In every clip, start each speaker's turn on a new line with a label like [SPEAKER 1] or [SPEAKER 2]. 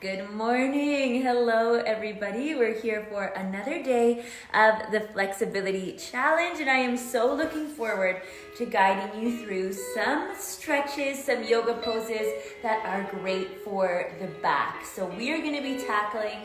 [SPEAKER 1] Good morning. Hello, everybody. We're here for another day of the Flexibility Challenge, and I am so looking forward to guiding you through some stretches, some yoga poses that are great for the back. So we are going to be tackling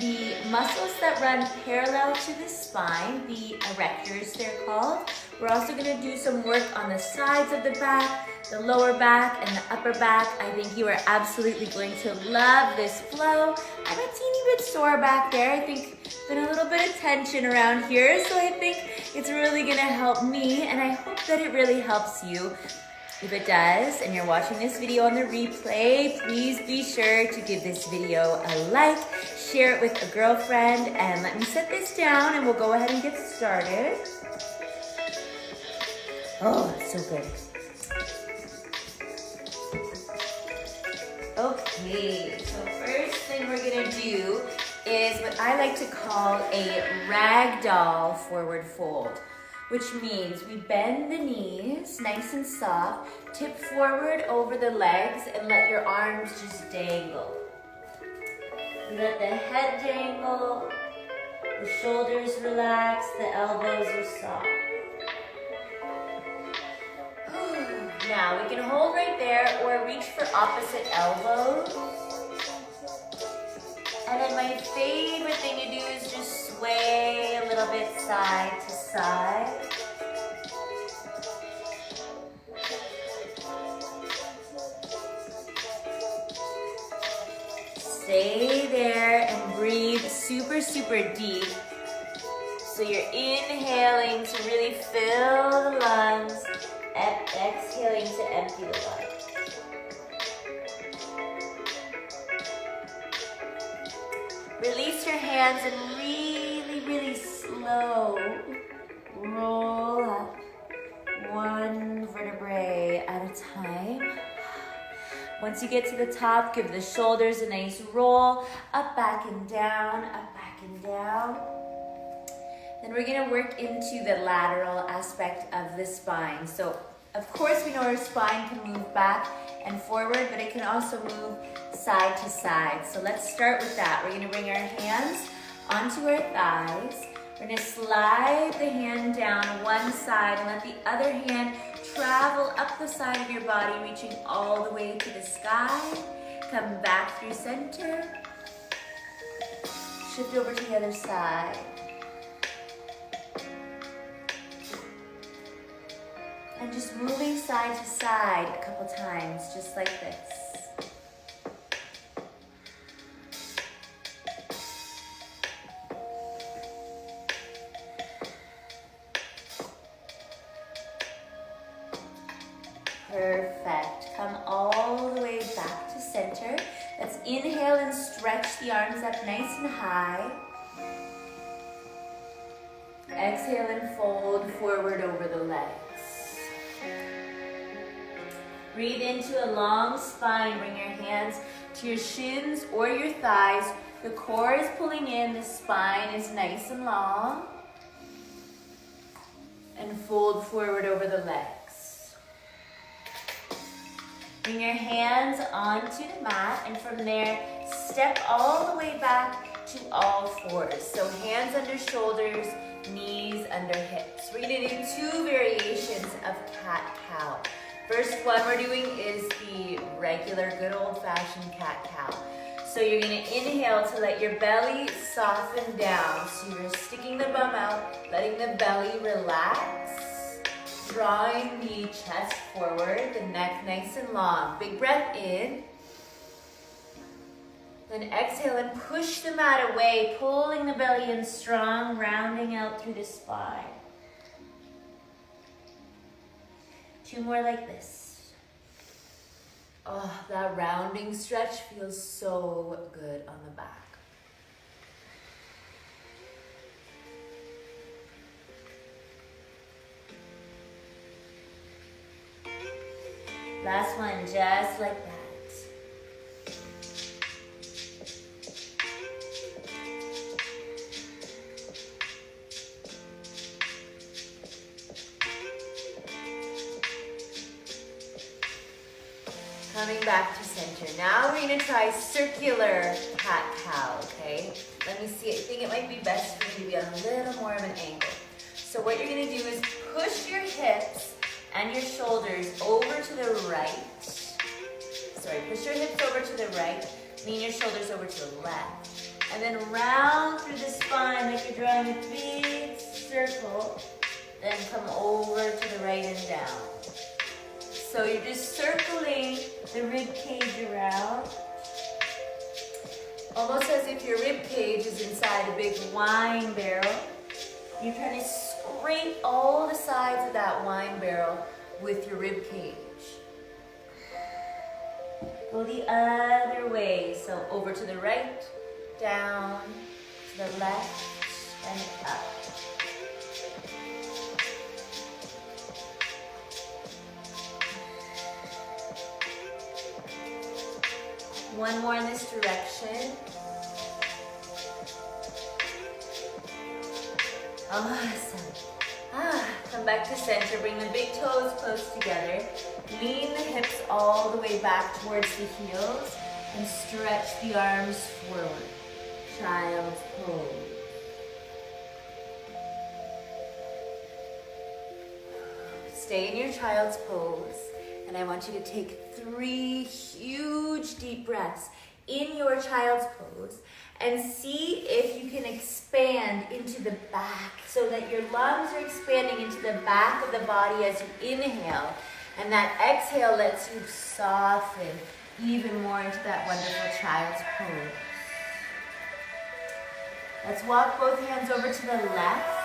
[SPEAKER 1] the muscles that run parallel to the spine, the erectors they're called. We're also going to do some work on the sides of the back, the lower back, and the upper back. I think you are absolutely going to love this flow. I'm a teeny bit sore back there. I think been a little bit of tension around here, so I think it's really going to help me, and I hope that it really helps you. If it does, and you're watching this video on the replay, please be sure to give this video a like, share it with a girlfriend, and let me set this down and we'll go ahead and get started. Oh, it's so good. Okay, so first thing we're gonna do is what I like to call a ragdoll forward fold, which means we bend the knees nice and soft, tip forward over the legs, and let your arms just dangle. Let the head dangle, the shoulders relax, the elbows are soft. Now we can hold right there or reach for opposite elbows. And then my favorite thing to do is just sway a little bit side to side. Stay there and breathe super, super deep. So you're inhaling to really fill the lungs, exhaling to empty the lungs. Release your hands and really, really slow roll up one vertebrae at a time. Once you get to the top, give the shoulders a nice roll, up, back, and down, up, back, and down. Then we're gonna work into the lateral aspect of the spine. So, of course, we know our spine can move back and forward, but it can also move side to side. So let's start with that. We're gonna bring our hands onto our thighs. We're gonna slide the hand down one side and let the other hand travel up the side of your body, reaching all the way to the sky. Come back through center. Shift over to the other side. And just moving side to side a couple times, just like this. Perfect. Come all the way back to center. Let's inhale and stretch the arms up nice and high. Exhale and fold forward over the legs. Breathe into a long spine. Bring your hands to your shins or your thighs. The core is pulling in, the spine is nice and long. And fold forward over the legs. Bring your hands onto the mat, and from there, step all the way back to all fours. So hands under shoulders, knees under hips. We're gonna do two variations of cat-cow. First one we're doing is the regular good old-fashioned cat-cow. So you're gonna inhale to let your belly soften down. So you're sticking the bum out, letting the belly relax, drawing the chest forward, the neck nice and long. Big breath in. Then exhale and push the mat away, pulling the belly in strong, rounding out through the spine. Two more like this. Oh, that rounding stretch feels so good on the back. Last one, just like that. Coming back to center. center. Now we're gonna try circular cat-cow, okay? Let me see, I think it might be best for you to be on a little more of an angle. So what you're gonna do is push your hips and your shoulders over to the right. Sorry, push your hips over to the right, lean your shoulders over to the left. And then round through the spine like you're drawing a big circle. Then come over to the right and down. So you're just circling the rib cage around. Almost as if your rib cage is inside a big wine barrel. You're trying to scrape all the sides of that wine barrel with your rib cage. Go the other way. So over to the right, down, to the left, and up. One more in this direction. Awesome. Come back to center. Bring the big toes close together. Lean the hips all the way back towards the heels and stretch the arms forward. Child's pose. Stay in your child's pose. And I want you to take 3 huge deep breaths in your child's pose and see if you can expand into the back so that your lungs are expanding into the back of the body as you inhale, and that exhale lets you soften even more into that wonderful child's pose. Let's walk both hands over to the left.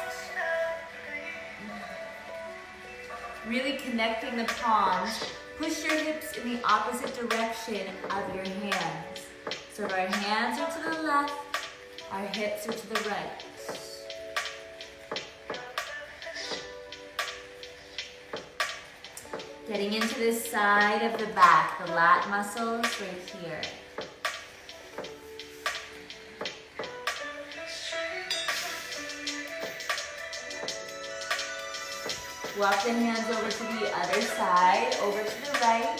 [SPEAKER 1] Really connecting the palms. Push your hips in the opposite direction of your hands. So our hands are to the left, our hips are to the right. Getting into this side of the back, the lat muscles right here. Walk the hands over to the other side, over to the right.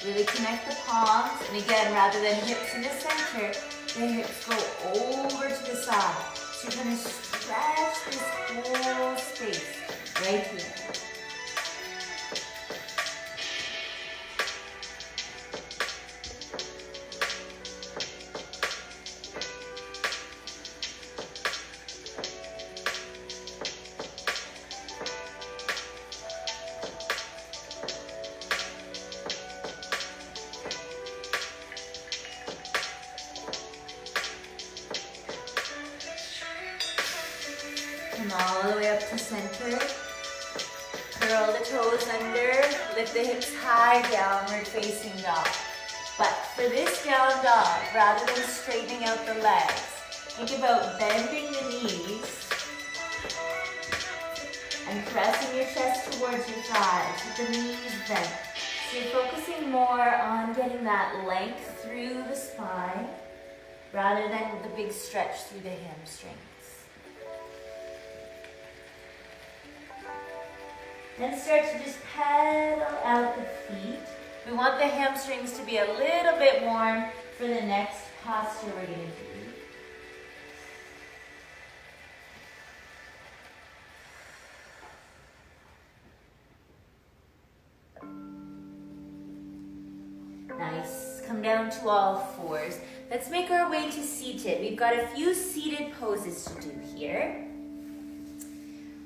[SPEAKER 1] Really connect the palms. And again, rather than hips in the center, the hips go over to the side. So you're going to stretch this whole space right here. Come all the way up to center. Curl the toes under, lift the hips high, downward facing dog. But for this down dog, rather than straightening out the legs, think about bending the knees and pressing your chest towards your thighs with the knees bent. So you're focusing more on getting that length through the spine rather than the big stretch through the hamstrings. Then start to just pedal out the feet. We want the hamstrings to be a little bit warm for the next posture we're going to do. Nice. Come down to all fours. Let's make our way to seated. We've got a few seated poses to do here.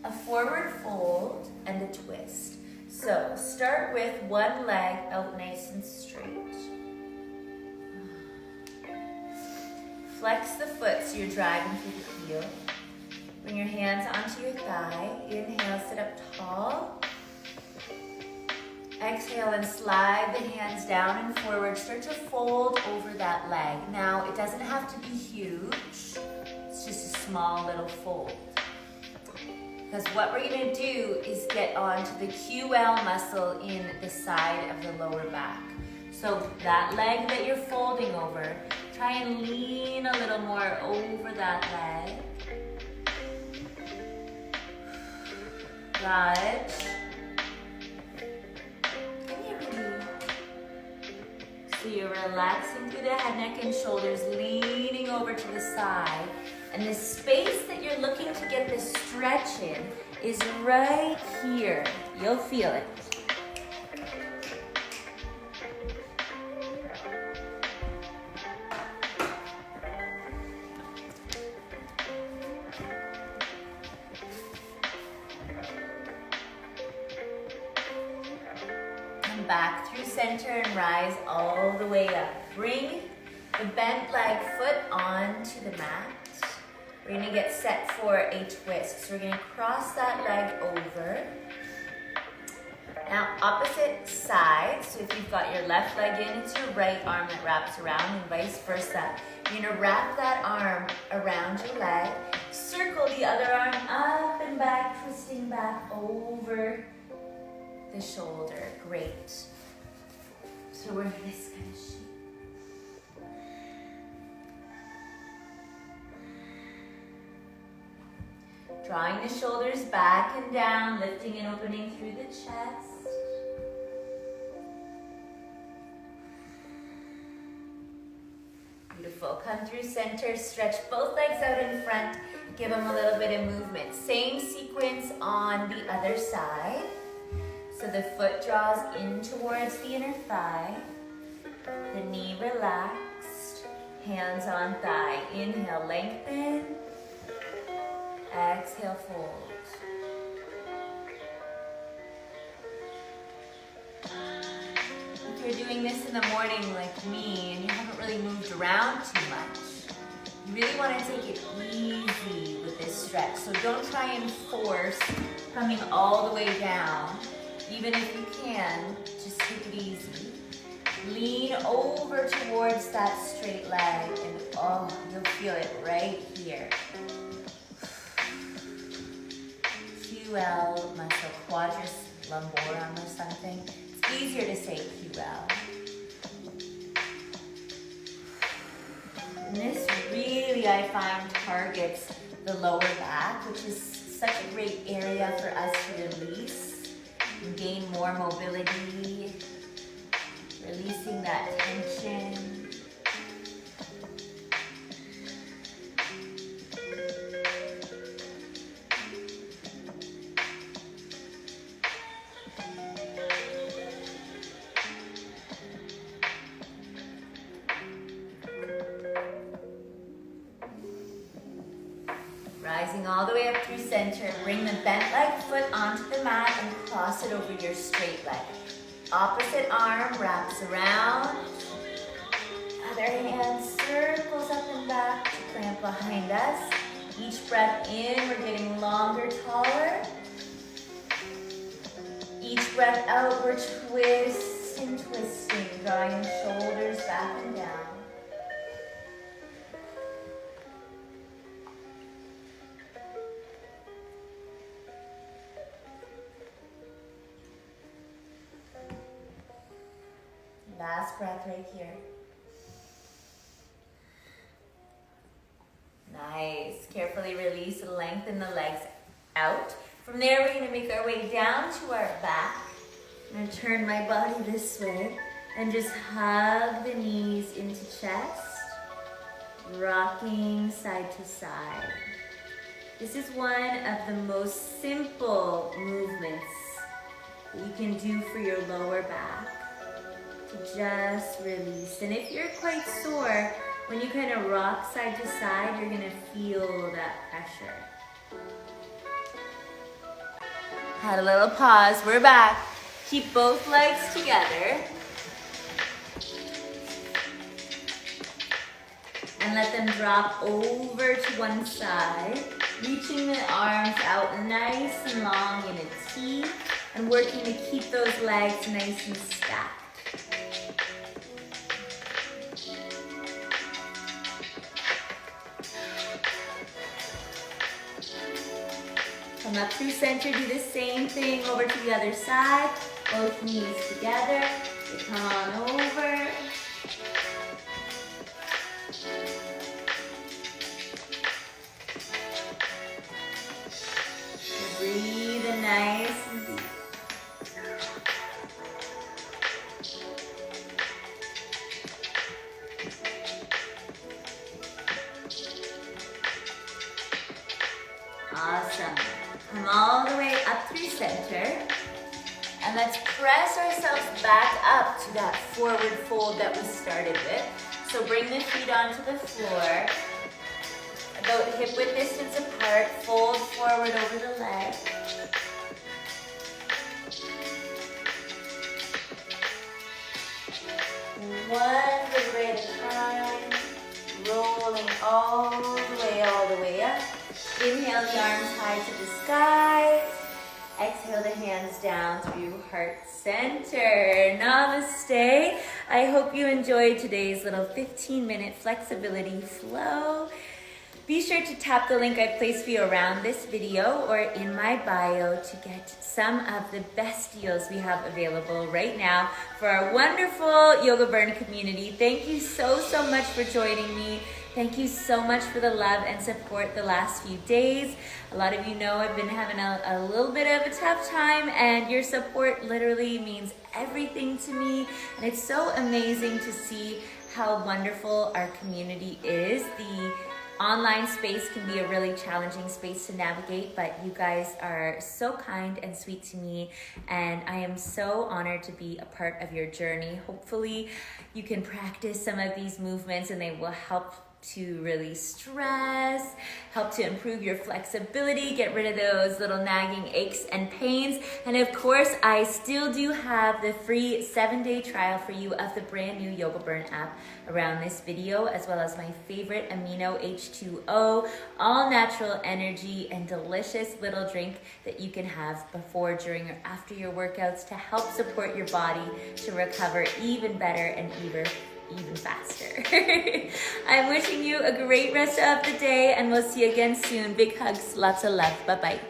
[SPEAKER 1] A forward fold and a twist. So start with one leg out nice and straight. Flex the foot so you're driving through the heel. Bring your hands onto your thigh. Inhale, sit up tall. Exhale and slide the hands down and forward. Start to fold over that leg. Now, it doesn't have to be huge. It's just a small little fold. Because what we're going to do is get onto the QL muscle in the side of the lower back. So that leg that you're folding over, try and lean a little more over that leg. Good. Can you really So you're relaxing through the head, neck, and shoulders, leaning over to the side. And the space that you're looking to get this stretch in is right here. You'll feel it. Come back through center and rise all the way up. Bring the bent leg foot onto the mat. We're going to get set for a twist. So we're going to cross that leg over. Now opposite side. So if you've got your left leg in, it's your right arm that wraps around and vice versa. You're going to wrap that arm around your leg. Circle the other arm up and back, twisting back over the shoulder. Great. So we're in this kind of shape. Drawing the shoulders back and down, lifting and opening through the chest. Beautiful. Come through center, stretch both legs out in front. Give them a little bit of movement. Same sequence on the other side. So the foot draws in towards the inner thigh. The knee relaxed. Hands on thigh. Inhale, lengthen. Exhale, fold. If you're doing this in the morning like me and you haven't really moved around too much, you really want to take it easy with this stretch. So don't try and force coming all the way down. Even if you can, just take it easy. Lean over towards that straight leg and oh, you'll feel it right here. QL muscle, quadris lumborum or something. It's easier to say QL. And this really, I find, targets the lower back, which is such a great area for us to release and gain more mobility, releasing that tension. Rising all the way up through center, bring the bent leg foot onto the mat and cross it over your straight leg. Opposite arm wraps around. Other hand circles up and back to clamp behind us. Each breath in, we're getting longer, taller. Each breath out, we're twisting, drawing the shoulders back and down. Last breath right here. Nice. Carefully release and lengthen the legs out. From there, we're going to make our way down to our back. I'm going to turn my body this way and just hug the knees into chest, rocking side to side. This is one of the most simple movements that you can do for your lower back. To just release. And if you're quite sore, when you kind of rock side to side, you're going to feel that pressure. Had a little pause. We're back. Keep both legs together. And let them drop over to one side. Reaching the arms out nice and long in a T. And working to keep those legs nice and stacked. Come up through center, do the same thing over to the other side. Both knees together. You come on over. Breathe in nice and deep. Awesome. Come all the way up through center. And let's press ourselves back up to that forward fold that we started with. So bring the feet onto the floor. About hip-width distance apart. Fold forward over the leg. One vertebrae at a time. Rolling all the way up. Inhale the arms high to the sky. Exhale the hands down through heart center. Namaste. I hope you enjoyed today's little 15-minute flexibility flow. Be sure to tap the link I placed for you around this video or in my bio to get some of the best deals we have available right now for our wonderful YogaBURN community. Thank you so much for joining me. Thank you so much for the love and support the last few days. A lot of you know I've been having a little bit of a tough time, and your support literally means everything to me. And it's so amazing to see how wonderful our community is. The online space can be a really challenging space to navigate, but you guys are so kind and sweet to me, and I am so honored to be a part of your journey. Hopefully you can practice some of these movements and they will help to release stress, help to improve your flexibility, get rid of those little nagging aches and pains. And of course, I still do have the free 7-day trial for you of the brand new YogaBURN app around this video, as well as my favorite amino H2O, all natural energy and delicious little drink that you can have before, during, or after your workouts to help support your body to recover even better and even faster. I'm wishing you a great rest of the day, and we'll see you again soon. Big hugs, lots of love. Bye-bye.